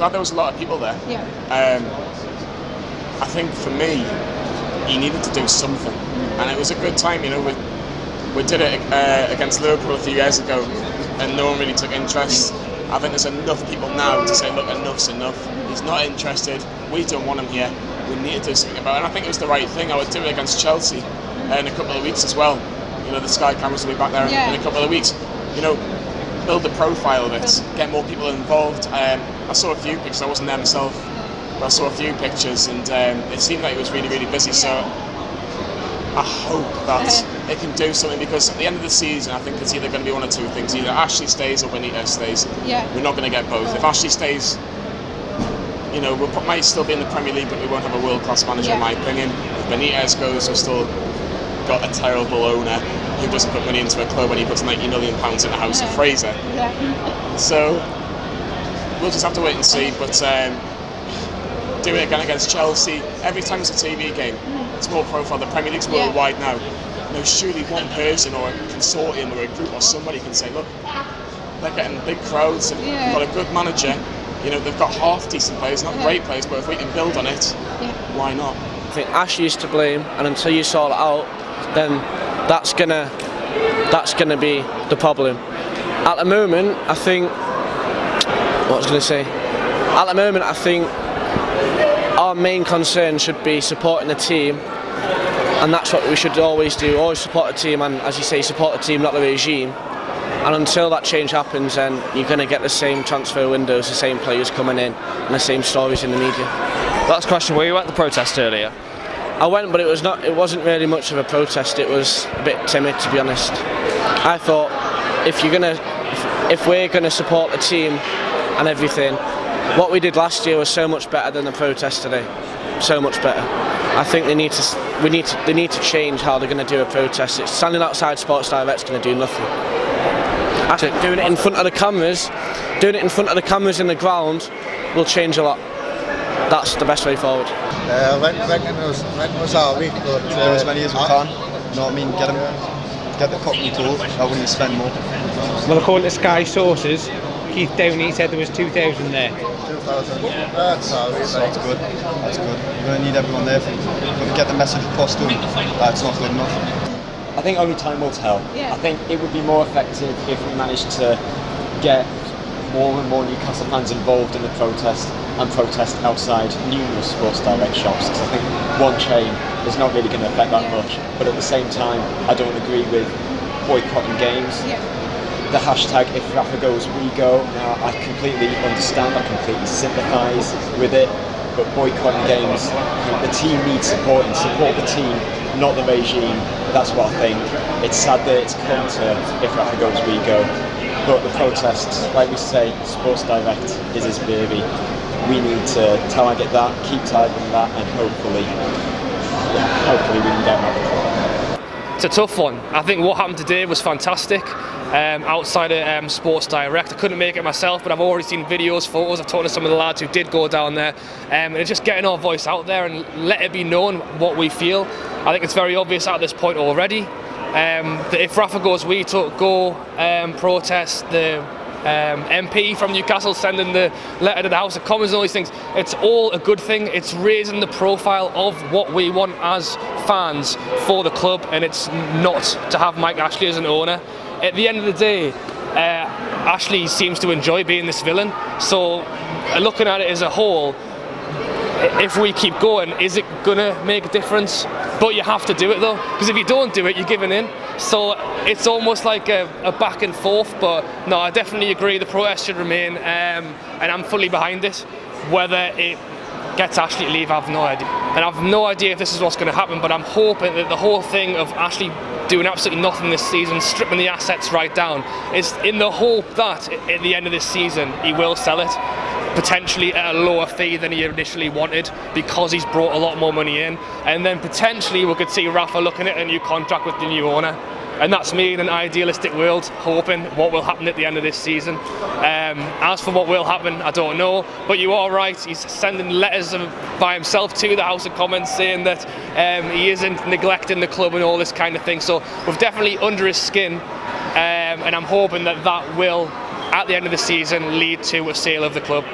glad there was a lot of people there. Yeah. I think for me, he needed to do something, and it was a good time. You know, we did it against Liverpool a few years ago, and no one really took interest. I think there's enough people now to say, look, enough's enough. He's not interested. We don't want him here. We need to do something about it. And I think it was the right thing. I would do it against Chelsea in a couple of weeks as well. You know, the Sky cameras will be back there in a couple of weeks. You know, build the profile of it, get more people involved. I saw a few pictures. I wasn't there myself, but I saw a few pictures, and it seemed like it was really, really busy. So I hope that it can do something, because at the end of the season, I think it's either going to be one or two things: either Ashley stays or Benitez stays. We're not going to get both. If Ashley stays, you know, we might still be in the Premier League, but we won't have a world-class manager, in my opinion. If Benitez goes, we've still got a terrible owner who doesn't put money into a club when he puts £90 million in the house of Fraser. So we'll just have to wait and see. But do it again against Chelsea. Every time it's a TV game, it's more profile. The Premier League's worldwide now. You know, surely one person or a consortium or a group or somebody can say, look, they're getting big crowds, and they've got a good manager. You know, they've got half-decent players, not great players, but if we can build on it, why not? I think Ashley is to blame, and until you sort it out, then that's gonna be the problem. At the moment, I think, At the moment, I think our main concern should be supporting the team, and that's what we should always do. Always support the team, and as you say, support the team, not the regime. And until that change happens, then you're going to get the same transfer windows, the same players coming in, and the same stories in the media. Last question: were you at the protest earlier? I went, but it wasn't really much of a protest. It was a bit timid, to be honest. I thought if we're gonna support the team and everything, what we did last year was so much better than the protest today. So much better. I think they need to change how they're going to do a protest. It's standing outside Sports Direct's going to do nothing. I think doing it in front of the cameras in the ground will change a lot. That's the best way forward. Reckon us our week, but do as many as we can. You know what I mean? Get the cockney tool. I wouldn't spend more. Well, according to Sky sources, Keith Downey said there was 2,000 there. 2,000. That's good. That's good. We're going to need everyone there to get the message across to them. It's not good enough. I think only time will tell. I think it would be more effective if we managed to get more and more Newcastle fans involved in the protest and protest outside numerous Sports Direct shops, because I think one chain is not really going to affect that much. But at the same time, I don't agree with boycotting games. The hashtag if Rafa goes, we go. Now, I completely understand, I completely sympathise with it, but boycotting games, the team needs supporting. Support the team, not the regime. That's what I think. It's sad that it's come to if Rafa goes, we go. But the protests, like we say, Sports Direct is his baby. We need to target that, keep targeting that, and hopefully we can get that. It's a tough one. I think what happened today was fantastic. Outside of Sports Direct, I couldn't make it myself, but I've already seen videos, photos. I've talked to some of the lads who did go down there, and it's just getting our voice out there and let it be known what we feel. I think it's very obvious at this point already that if Rafa goes, we go protest. The MP from Newcastle sending the letter to the House of Commons and all these things, it's all a good thing. It's raising the profile of what we want as fans for the club, and it's not to have Mike Ashley as an owner. At the end of the day, Ashley seems to enjoy being this villain, so looking at it as a whole, if we keep going, is it gonna make a difference? But you have to do it though, because if you don't do it, you're giving in. So it's almost like a back and forth, but no, I definitely agree the protest should remain, and I'm fully behind it. Whether it gets Ashley to leave, I have no idea. And I have no idea if this is what's going to happen, but I'm hoping that the whole thing of Ashley doing absolutely nothing this season, stripping the assets right down, is in the hope that at the end of this season he will sell it, potentially at a lower fee than he initially wanted, because he's brought a lot more money in, and then potentially we could see Rafa looking at a new contract with the new owner. And that's me in an idealistic world, hoping what will happen at the end of this season. As for what will happen, I don't know. But you are right, he's sending letters by himself to the House of Commons saying that he isn't neglecting the club and all this kind of thing. So we're definitely under his skin, and I'm hoping that that will, at the end of the season, lead to a sale of the club.